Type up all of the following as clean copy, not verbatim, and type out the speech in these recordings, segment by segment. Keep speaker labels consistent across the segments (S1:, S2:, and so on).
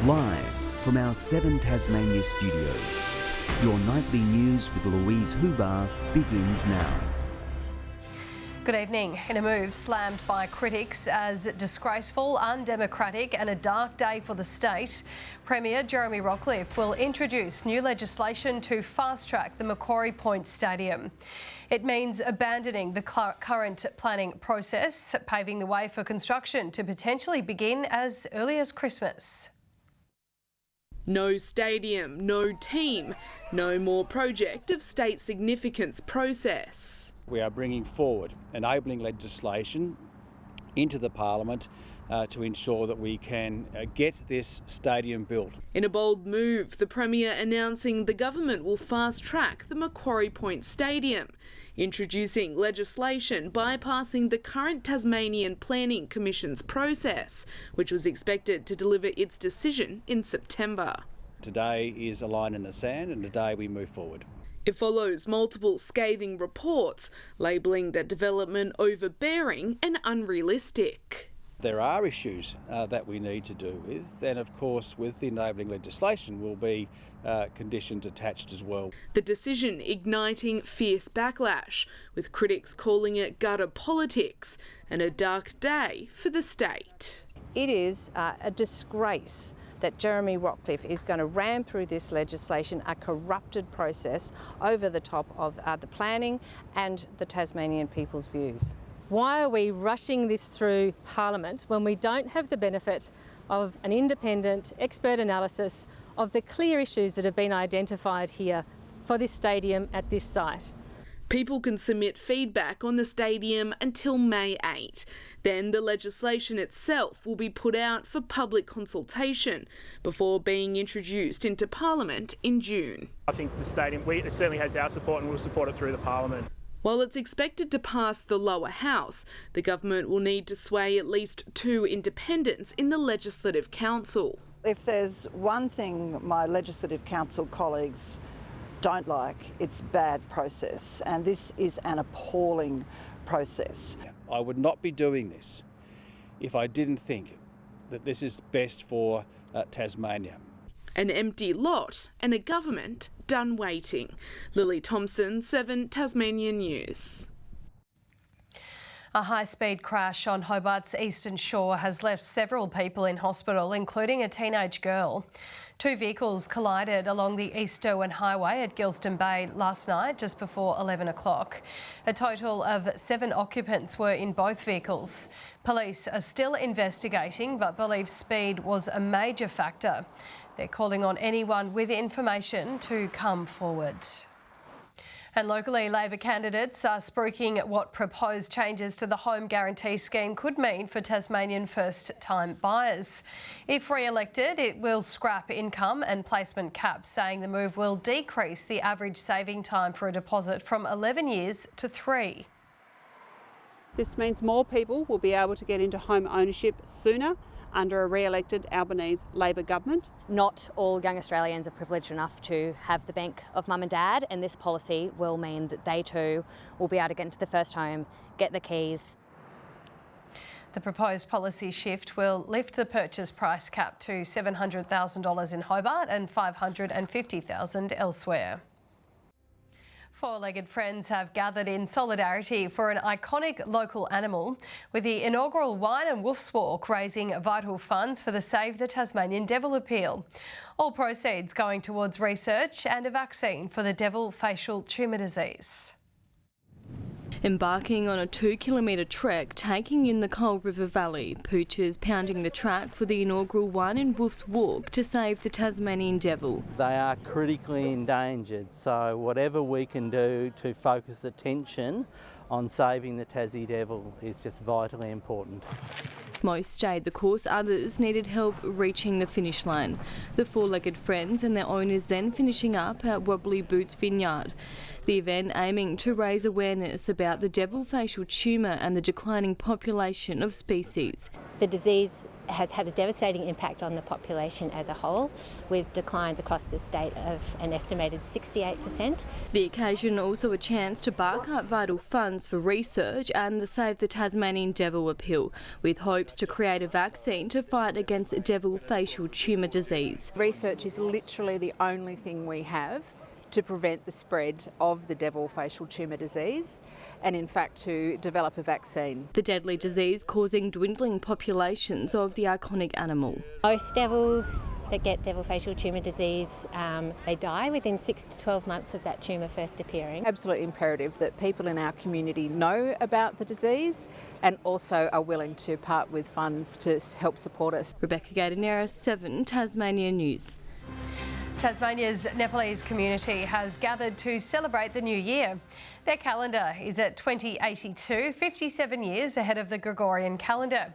S1: Live from our 7 Tasmania studios, your nightly news with Louise Huber begins now.
S2: Good evening. In a move slammed by critics as disgraceful, undemocratic and a dark day for the state, Premier Jeremy Rockliff will introduce new legislation to fast-track the Macquarie Point Stadium. It means abandoning the current planning process, paving the way for construction to potentially begin as early as Christmas.
S3: No stadium, no team, no more project of state significance process.
S4: We are bringing forward enabling legislation into the Parliament to ensure that we can get this stadium built.
S3: In a bold move, the Premier announcing the government will fast-track the Macquarie Point Stadium, introducing legislation bypassing the current Tasmanian Planning Commission's process, which was expected to deliver its decision in September.
S4: Today is a line in the sand, and today we move forward.
S3: It follows multiple scathing reports, labelling the development overbearing and unrealistic.
S4: There are issues that we need to do with, and of course with the enabling legislation will be conditions attached as well.
S3: The decision igniting fierce backlash, with critics calling it gutter politics and a dark day for the state.
S5: It is a disgrace that Jeremy Rockliff is going to ram through this legislation, a corrupted process, over the top of the planning and the Tasmanian people's views.
S6: Why are we rushing this through Parliament when we don't have the benefit of an independent expert analysis of the clear issues that have been identified here for this stadium at this site?
S3: People can submit feedback on the stadium until May 8. Then the legislation itself will be put out for public consultation before being introduced into Parliament in June.
S7: I think the stadium, it certainly has our support and we'll support it through the Parliament.
S3: While it's expected to pass the lower house, the government will need to sway at least 2 independents in the Legislative Council.
S8: If there's one thing my Legislative Council colleagues don't like, it's bad process, and this is an appalling process.
S4: I would not be doing this if I didn't think that this is best for Tasmania.
S3: An empty lot and a government done waiting. Lily Thompson, 7 Tasmanian News.
S2: A high-speed crash on Hobart's eastern shore has left several people in hospital, including a teenage girl. 2 vehicles collided along the East Derwent Highway at Gilston Bay last night, just before 11 o'clock. A total of 7 occupants were in both vehicles. Police are still investigating, but believe speed was a major factor. They're calling on anyone with information to come forward. And locally, Labor candidates are spruiking what proposed changes to the home guarantee scheme could mean for Tasmanian first-time buyers. If re-elected, it will scrap income and placement caps, saying the move will decrease the average saving time for a deposit from 11 years to 3.
S9: This means more people will be able to get into home ownership sooner under a re-elected Albanese Labor government.
S10: Not all young Australians are privileged enough to have the bank of mum and dad, and this policy will mean that they too will be able to get into the first home, get the keys.
S2: The proposed policy shift will lift the purchase price cap to $700,000 in Hobart and $550,000 elsewhere. 4-legged friends have gathered in solidarity for an iconic local animal, with the inaugural Wine and Wolf's Walk raising vital funds for the Save the Tasmanian Devil appeal. All proceeds going towards research and a vaccine for the devil facial tumour disease.
S11: Embarking on a 2-kilometre trek taking in the Coal River Valley, poochers pounding the track for the inaugural Wine and Wolf's Walk to save the Tasmanian devil.
S12: They are critically endangered, so whatever we can do to focus attention on saving the Tassie devil is just vitally important.
S11: Most stayed the course, others needed help reaching the finish line. The 4-legged friends and their owners then finishing up at Wobbly Boots Vineyard. The event aiming to raise awareness about the devil facial tumour and the declining population of species.
S10: The disease
S13: has had a devastating impact on the population as a whole, with declines across the state of an estimated 68%.
S11: The occasion also a chance to bark up vital funds for research and the Save the Tasmanian Devil appeal, with hopes to create a vaccine to fight against devil facial tumour disease.
S14: Research is literally the only thing we have to prevent the spread of the devil facial tumour disease and in fact to develop a vaccine.
S11: The deadly disease causing dwindling populations of the iconic animal.
S13: Most devils that get devil facial tumour disease, they die within 6 to 12 months of that tumour first appearing.
S14: Absolutely imperative that people in our community know about the disease and also are willing to part with funds to help support us.
S11: Rebecca Gaitanera, 7 Tasmanian News.
S2: Tasmania's Nepalese community has gathered to celebrate the new year. Their calendar is at 2082, 57 years ahead of the Gregorian calendar.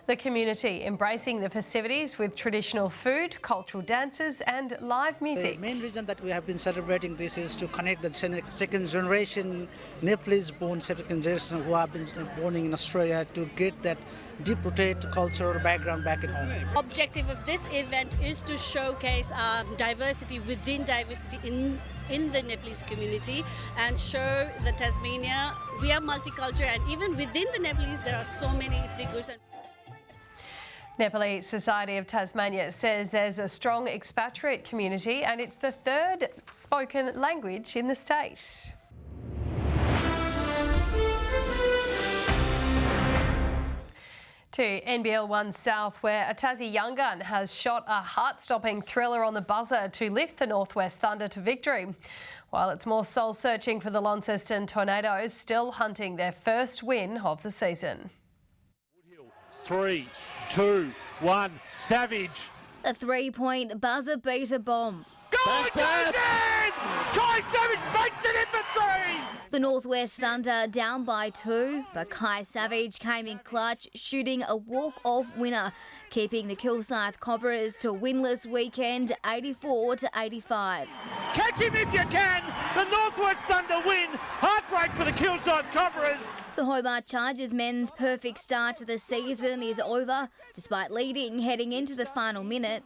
S2: The community embracing the festivities with traditional food, cultural dances and live music.
S15: The main reason that we have been celebrating this is to connect the second generation Nepalese born second generation who have been born in Australia to get that deep-rooted cultural background back at home.
S16: Objective of this event is to showcase diversity within diversity in the Nepalese community and show that Tasmania, we are multicultural, and even within the Nepalese there are so many ethnic groups.
S2: Nepalese Society of Tasmania says there's a strong expatriate community and it's the third spoken language in the state. To NBL1 South, where a Tassie young gun has shot a heart-stopping thriller on the buzzer to lift the Northwest Thunder to victory. While it's more soul-searching for the Launceston Tornadoes, still hunting their first win of the season.
S17: 3, 2, 1, Savage.
S18: A 3-point buzzer beater bomb.
S17: Goal again! Kai Savage makes it in for 3!
S18: The Northwest Thunder down by 2, but Kai Savage came in clutch, shooting a walk-off winner, keeping the Kilsyth Cobras to a winless weekend, 84-85.
S17: Catch him if you can! The Northwest Thunder win! Heartbreak for the Kilsyth Cobras!
S18: The Hobart Chargers men's perfect start to the season is over, despite leading heading into the final minute.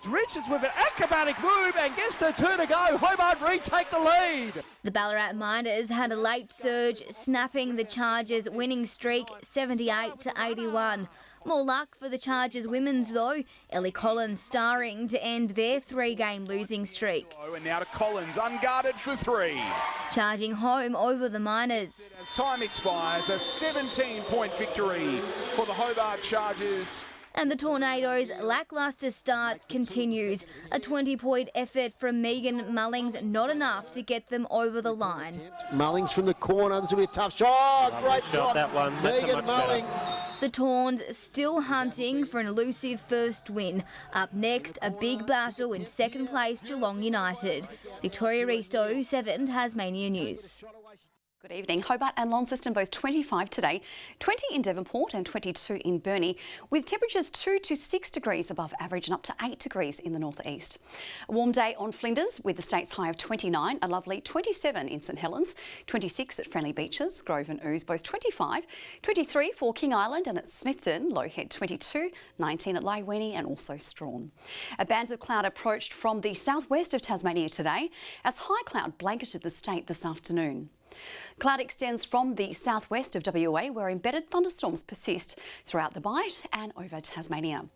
S17: Richards with an acrobatic move and gets to 2 to go. Hobart retake the lead.
S18: The Ballarat Miners had a late surge, snapping the Chargers' winning streak 78-81. More luck for the Chargers women's though. Ellie Collins starring to end their 3-game losing streak.
S19: And now to Collins, unguarded for 3.
S18: Charging home over the Miners.
S19: As time expires, a 17-point victory for the Hobart Chargers.
S18: And the Tornadoes' lacklustre start continues. A 20-point effort from Megan Mullings, not enough to get them over the line.
S20: Mullings from the corner, this will be a tough shot. Great shot,
S17: that one.
S20: Megan Mullings.
S18: The Tawns still hunting for an elusive first win. Up next, a big battle in second place Geelong United. Victoria Risto, 7 Tasmania News.
S21: Good evening. Hobart and Launceston both 25 today, 20 in Devonport and 22 in Burnie, with temperatures 2 to 6 degrees above average and up to 8 degrees in the northeast. A warm day on Flinders with the state's high of 29, a lovely 27 in St Helens, 26 at Friendly Beaches, Grove and Ouse both 25, 23 for King Island and at Smithton, Lowhead 22, 19 at Laiweenie and also Strawn. A band of cloud approached from the southwest of Tasmania today as high cloud blanketed the state this afternoon. Cloud extends from the southwest of WA, where embedded thunderstorms persist throughout the Bight and over Tasmania.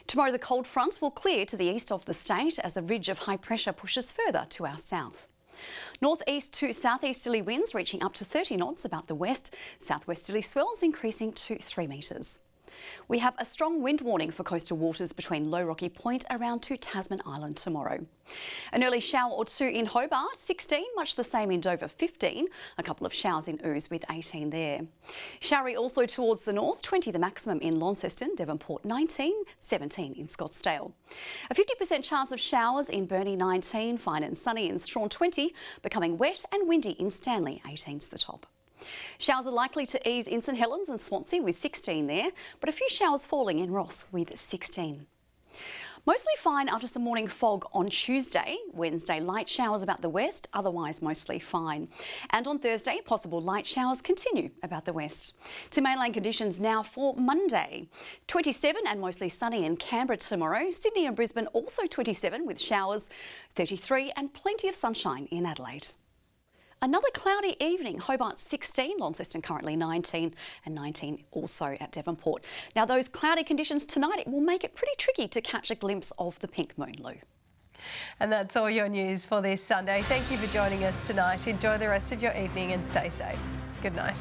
S21: Tomorrow, the cold fronts will clear to the east of the state as a ridge of high pressure pushes further to our south. Northeast to southeasterly winds reaching up to 30 knots about the west, southwesterly swells increasing to 3 metres. We have a strong wind warning for coastal waters between Low Rocky Point around to Tasman Island tomorrow. An early shower or 2 in Hobart, 16, much the same in Dover, 15. A couple of showers in Ouse with 18 there. Showery also towards the north, 20 the maximum in Launceston, Devonport 19, 17 in Scottsdale. A 50% chance of showers in Burnie 19, fine and sunny in Strawn 20, becoming wet and windy in Stanley, 18's the top. Showers are likely to ease in St Helens and Swansea with 16 there, but a few showers falling in Ross with 16. Mostly fine after some morning fog on Tuesday. Wednesday, light showers about the west, otherwise mostly fine. And on Thursday, possible light showers continue about the west. To mainland conditions now for Monday. 27 and mostly sunny in Canberra tomorrow. Sydney and Brisbane also 27 with showers, 33 and plenty of sunshine in Adelaide. Another cloudy evening, Hobart 16, Launceston currently 19 and 19 also at Devonport. Now those cloudy conditions tonight, it will make it pretty tricky to catch a glimpse of the pink moon, Lou.
S2: And that's all your news for this Sunday. Thank you for joining us tonight. Enjoy the rest of your evening and stay safe. Good night.